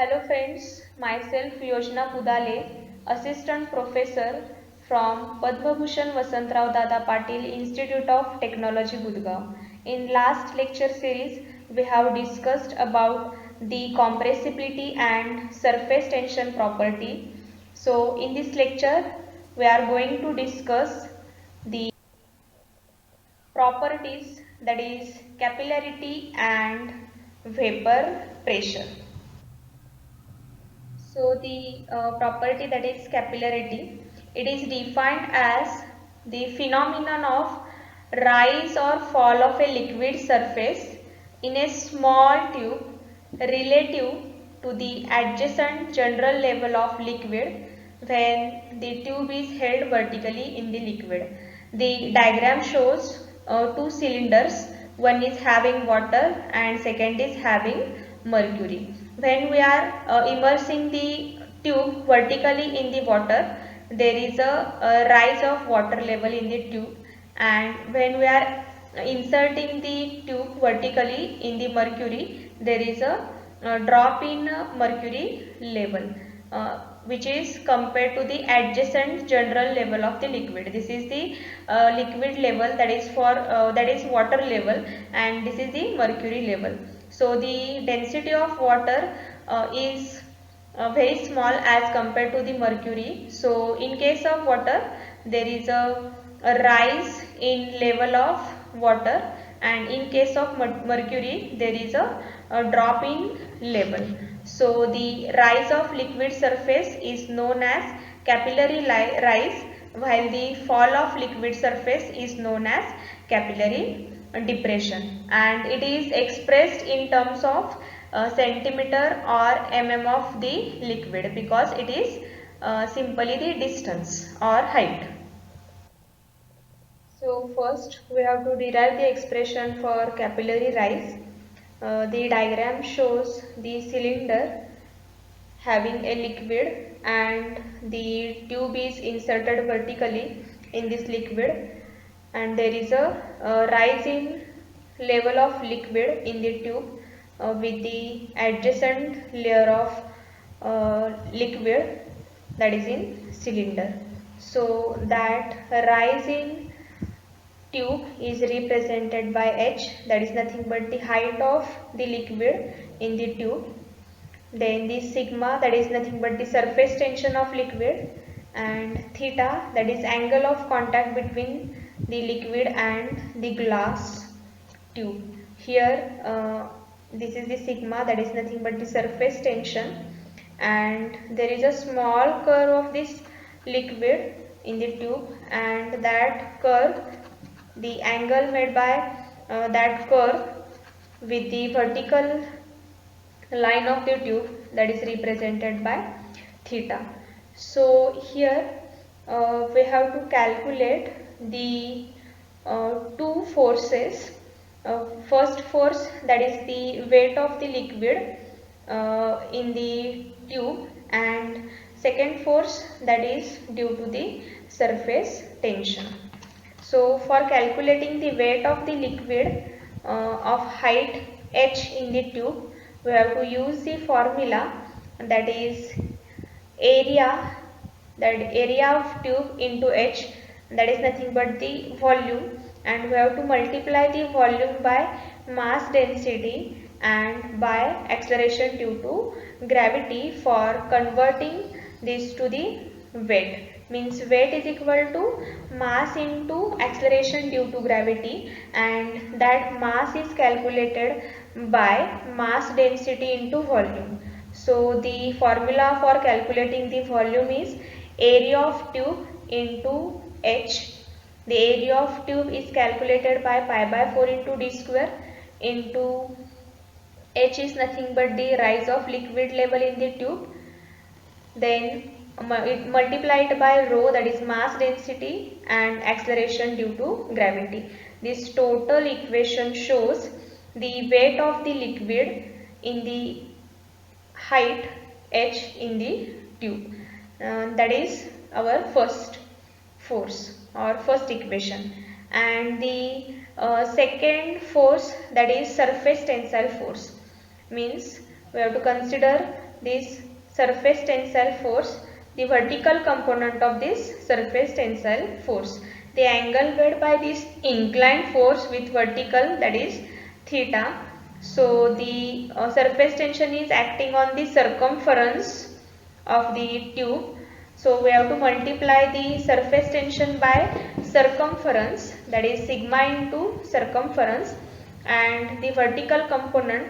Hello friends, myself Yojna Pudale, Assistant Professor from Padma Bhushan Vasantrao Dada Patil Institute of Technology Budgaon. In last lecture series, we have discussed about the compressibility and surface tension property. So in this lecture, we are going to discuss the properties, that is capillarity and vapor pressure. So the property, that is capillarity, it is defined as the phenomenon of rise or fall of a liquid surface in a small tube relative to the adjacent general level of liquid when the tube is held vertically in the liquid. The diagram shows two cylinders, one is having water and second is having mercury. When we are immersing the tube vertically in the water, there is a rise of water level in the tube, and when we are inserting the tube vertically in the mercury, there is a drop in mercury level, which is compared to the adjacent general level of the liquid. This is the liquid level, that is for that is water level, and this is the mercury level. So the density of water is very small as compared to the mercury. So in case of water, there is a rise in level of water, and in case of mercury there is a drop in level. So the rise of liquid surface is known as capillary rise, while the fall of liquid surface is known as capillary depression, and it is expressed in terms of centimeter or mm of the liquid, because it is simply the distance or height. So first we have to derive the expression for capillary rise. The diagram shows the cylinder having a liquid and the tube is inserted vertically in this liquid, and there is a rise in level of liquid in the tube with the adjacent layer of liquid, that is in cylinder. So that rise in tube is represented by h, that is nothing but the height of the liquid in the tube. Then the sigma, that is nothing but the surface tension of liquid, and theta, that is angle of contact between the liquid and the glass tube. Here this is the sigma, that is nothing but the surface tension, and there is a small curve of this liquid in the tube, and that curve, the angle made by that curve with the vertical line of the tube, that is represented by theta. So here we have to calculate the two forces. First force, that is the weight of the liquid in the tube, and second force, that is due to the surface tension. So for calculating the weight of the liquid of height h in the tube, we have to use the formula, that is area, that area of tube into h, that is nothing but the volume, and we have to multiply the volume by mass density and by acceleration due to gravity for converting this to the weight. Means weight is equal to mass into acceleration due to gravity, and that mass is calculated by mass density into volume. So the formula for calculating the volume is area of tube into h. The area of tube is calculated by pi by 4 into d square, into h is nothing but the rise of liquid level in the tube, then multiplied by rho, that is mass density, and acceleration due to gravity. This total equation shows the weight of the liquid in the height h in the tube. That is our first force or first equation. And the second force, that is surface tensile force, means we have to consider this surface tensile force, the vertical component of this surface tensile force. The angle made by this inclined force with vertical, that is theta. So the surface tension is acting on the circumference of the tube. So we have to multiply the surface tension by circumference, that is sigma into circumference, and the vertical component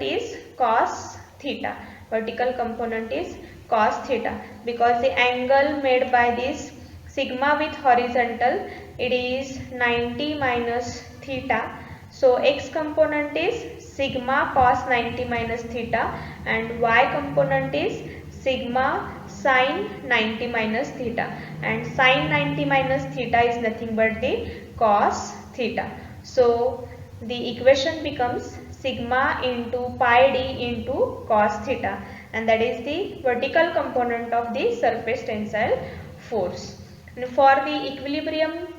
is cos theta. Vertical component is cos theta, because the angle made by this sigma with horizontal, it is 90 minus theta. So x component is sigma cos 90 minus theta and y component is sigma sin 90 minus theta, and sin 90 minus theta is nothing but the cos theta. So the equation becomes sigma into pi d into cos theta, and that is the vertical component of the surface tensile force. And for the equilibrium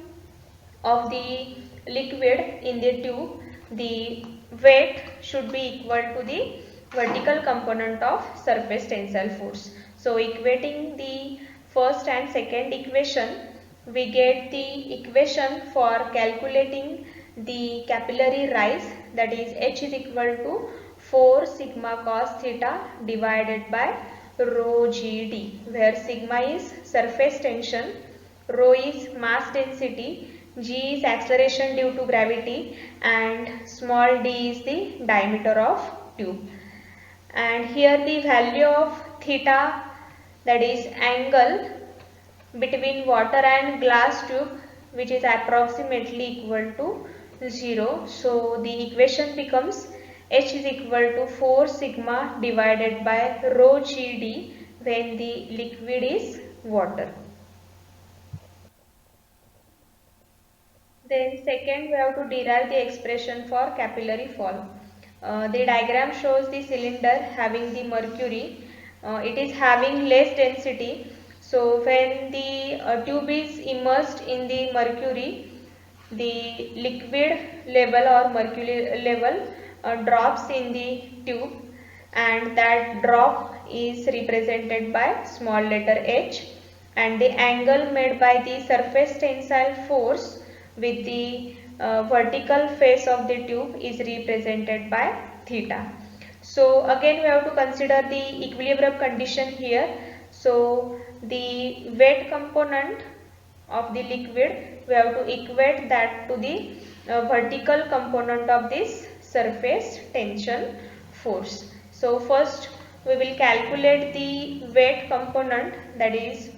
of the liquid in the tube, the weight should be equal to the vertical component of surface tensile force. So equating the first and second equation, we get the equation for calculating the capillary rise, that is H is equal to 4 sigma cos theta divided by rho GD, where sigma is surface tension, rho is mass density, g is acceleration due to gravity, and small d is the diameter of tube. And here the value of theta, that is angle between water and glass tube, which is approximately equal to 0. So the equation becomes H is equal to 4 sigma divided by rho GD when the liquid is water. Then second, we have to derive the expression for capillary fall. The diagram shows the cylinder having the mercury. It is having less density. So when the tube is immersed in the mercury, the liquid level or mercury level drops in the tube, and that drop is represented by small letter h, and the angle made by the surface tensile force with the vertical face of the tube is represented by theta. So again we have to consider the equilibrium condition here. So the weight component of the liquid, we have to equate that to the vertical component of this surface tension force. So first we will calculate the weight component, that is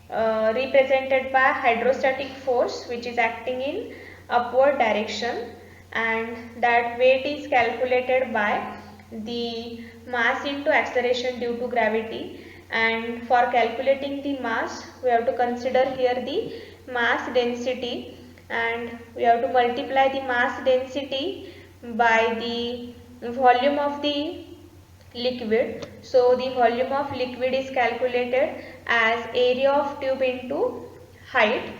represented by hydrostatic force which is acting in upward direction, and that weight is calculated by the mass into acceleration due to gravity. And for calculating the mass, we have to consider here the mass density, and we have to multiply the mass density by the volume of the liquid. So the volume of liquid is calculated as area of tube into height.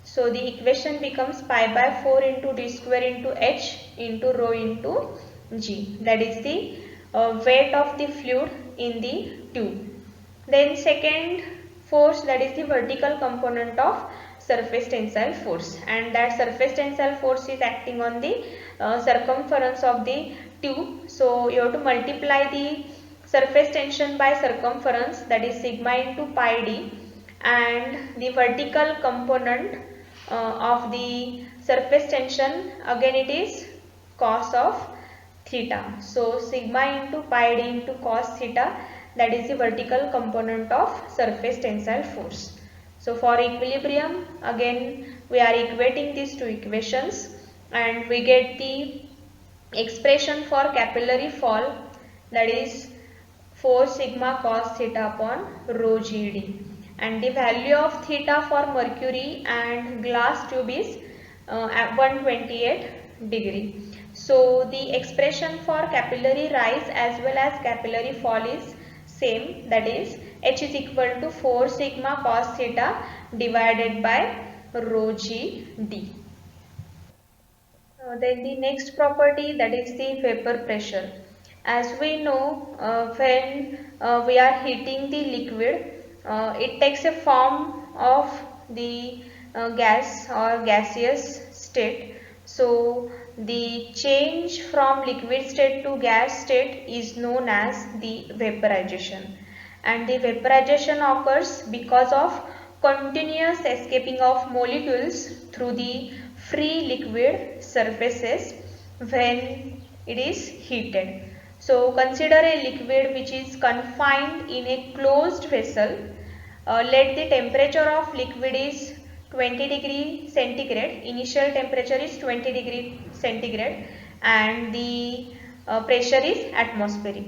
So the equation becomes pi by 4 into d square into h into rho into g, that is the weight of the fluid in the tube. Then second force, that is the vertical component of surface tensile force, and that surface tensile force is acting on the circumference of the tube. So you have to multiply the surface tension by circumference, that is sigma into pi d, and the vertical component of the surface tension, again it is cos of theta. So sigma into pi d into cos theta, that is the vertical component of surface tensile force. So for equilibrium, again we are equating these two equations, and we get the expression for capillary fall, that is 4 sigma cos theta upon rho GD, and the value of theta for mercury and glass tube is at 128 degree. So the expression for capillary rise as well as capillary fall is same, that is H is equal to 4 sigma cos theta divided by rho GD. Then the next property, that is the vapor pressure, As we know, when we are heating the liquid, it takes a form of the gas or gaseous state. So the change from liquid state to gas state is known as the vaporization, and the vaporization occurs because of continuous escaping of molecules through the free liquid surfaces when it is heated. So consider a liquid which is confined in a closed vessel. Let the temperature of liquid is 20 degree centigrade. Initial temperature is 20 degree centigrade and the pressure is atmospheric.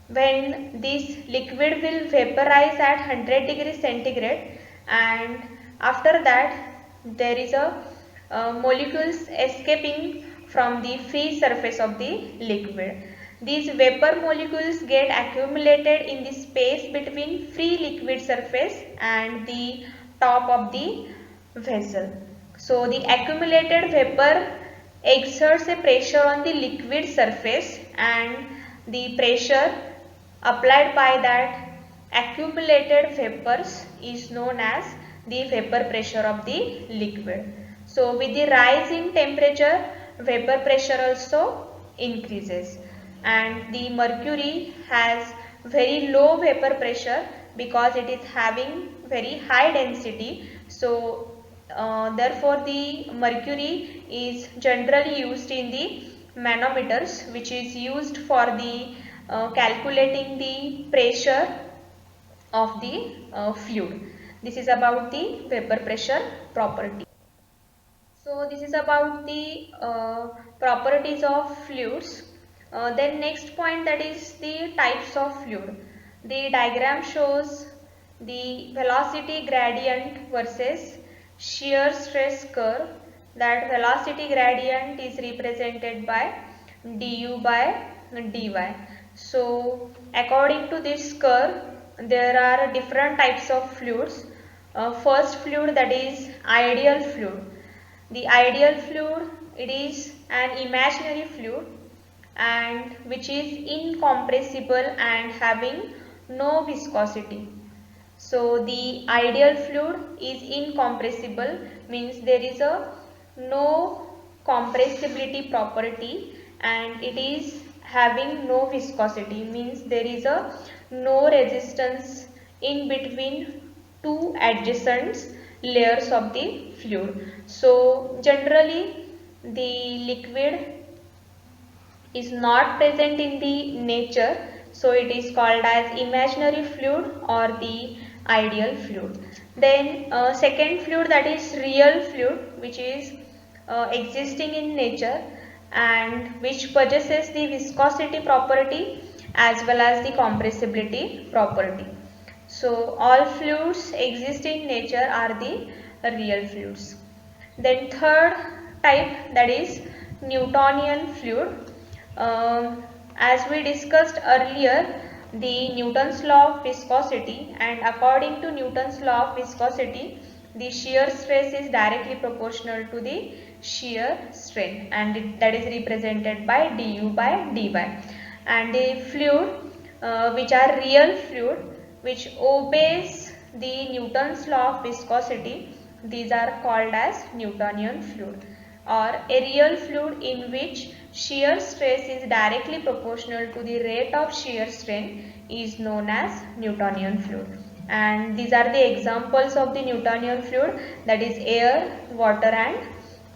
When this liquid will vaporize at 100 degree centigrade, and after that there is a molecules escaping from the free surface of the liquid. These vapor molecules get accumulated in the space between free liquid surface and the top of the vessel. So the accumulated vapor exerts a pressure on the liquid surface, and the pressure applied by that accumulated vapors is known as the vapor pressure of the liquid. So with the rise in temperature, vapor pressure also increases, and the mercury has very low vapor pressure because it is having very high density. So therefore the mercury is generally used in the manometers, which is used for the calculating the pressure of the fluid. This is about the vapor pressure property. So this is about the properties of fluids. Then next point, that is the types of fluid. The diagram shows the velocity gradient versus shear stress curve. That velocity gradient is represented by du by dy. So according to this curve, there are different types of fluids. First fluid, that is ideal fluid. The ideal fluid, it is an imaginary fluid and which is incompressible and having no viscosity. So the ideal fluid is incompressible, means there is a no compressibility property, and it is having no viscosity, means there is a no resistance in between two adjacent layers of the fluid. So generally the liquid is not present in the nature, so it is called as imaginary fluid or the ideal fluid. Then second fluid, that is real fluid, which is existing in nature and which possesses the viscosity property as well as the compressibility property. So all fluids exist in nature are the real fluids. Then third type, that is Newtonian fluid. As we discussed earlier, the Newton's law of viscosity, and according to Newton's law of viscosity, the shear stress is directly proportional to the shear strain, and that is represented by du by dy. And the fluid which are real fluid which obeys the Newton's law of viscosity, these are called as Newtonian fluid. Or a real fluid in which shear stress is directly proportional to the rate of shear strain is known as Newtonian fluid. And these are the examples of the Newtonian fluid, that is air, water and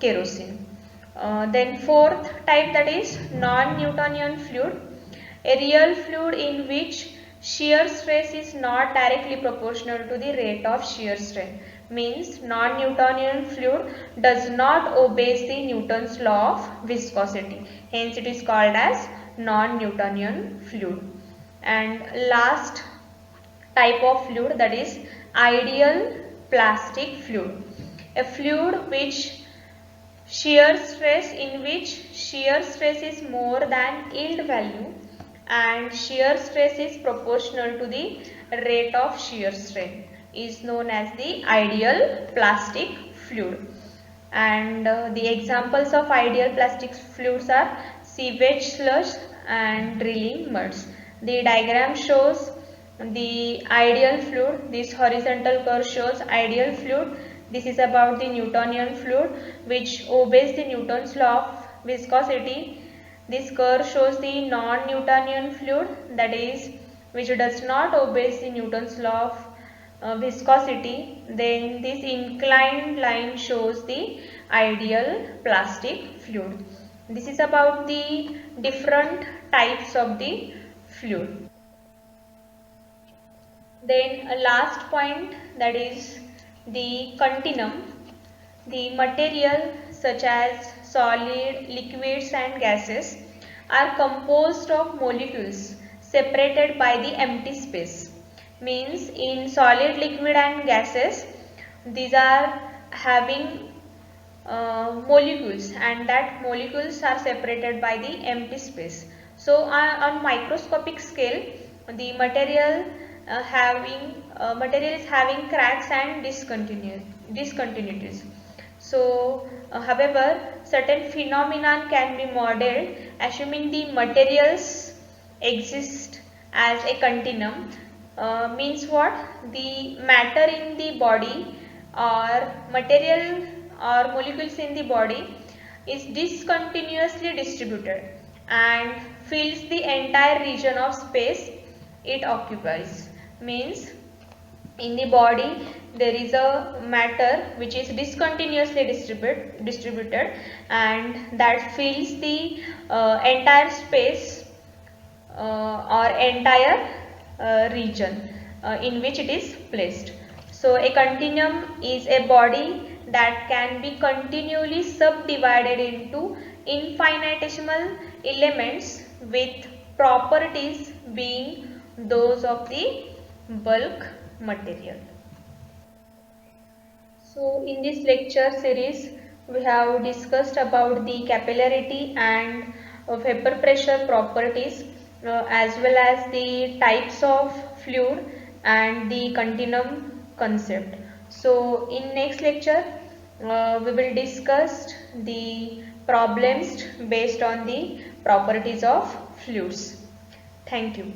kerosene. Then fourth type, that is non-Newtonian fluid. A real fluid in which shear stress is not directly proportional to the rate of shear strain, means non-Newtonian fluid does not obey the Newton's law of viscosity, hence it is called as non-Newtonian fluid. And last type of fluid, that is ideal plastic fluid. A fluid which shear stress in which shear stress is more than yield value and shear stress is proportional to the rate of shear strain is known as the ideal plastic fluid. And the examples of ideal plastic fluids are sewage sludge and drilling muds. The diagram shows the ideal fluid. This horizontal curve shows ideal fluid. This is about the Newtonian fluid which obeys the Newton's law of viscosity. This curve shows the non-Newtonian fluid, that is, which does not obey the Newton's law of viscosity. Then this inclined line shows the ideal plastic fluid. This is about the different types of the fluid. Then a last point, that is the continuum. The material such as solid, liquids and gases are composed of molecules separated by the empty space. Means in solid, liquid and gases, these are having molecules, and that molecules are separated by the empty space. So on microscopic scale, the material is having cracks and discontinuities. So however, certain phenomenon can be modeled assuming the materials exist as a continuum. Means what? The matter in the body or material or molecules in the body is discontinuously distributed and fills the entire region of space it occupies. Means in the body there is a matter which is discontinuously distributed and that fills the entire space or entire region in which it is placed. So a continuum is a body that can be continually subdivided into infinitesimal elements with properties being those of the bulk material. So in this lecture series we have discussed about the capillarity and vapor pressure properties as well as the types of fluid and the continuum concept. So in next lecture we will discuss the problems based on the properties of fluids. Thank you.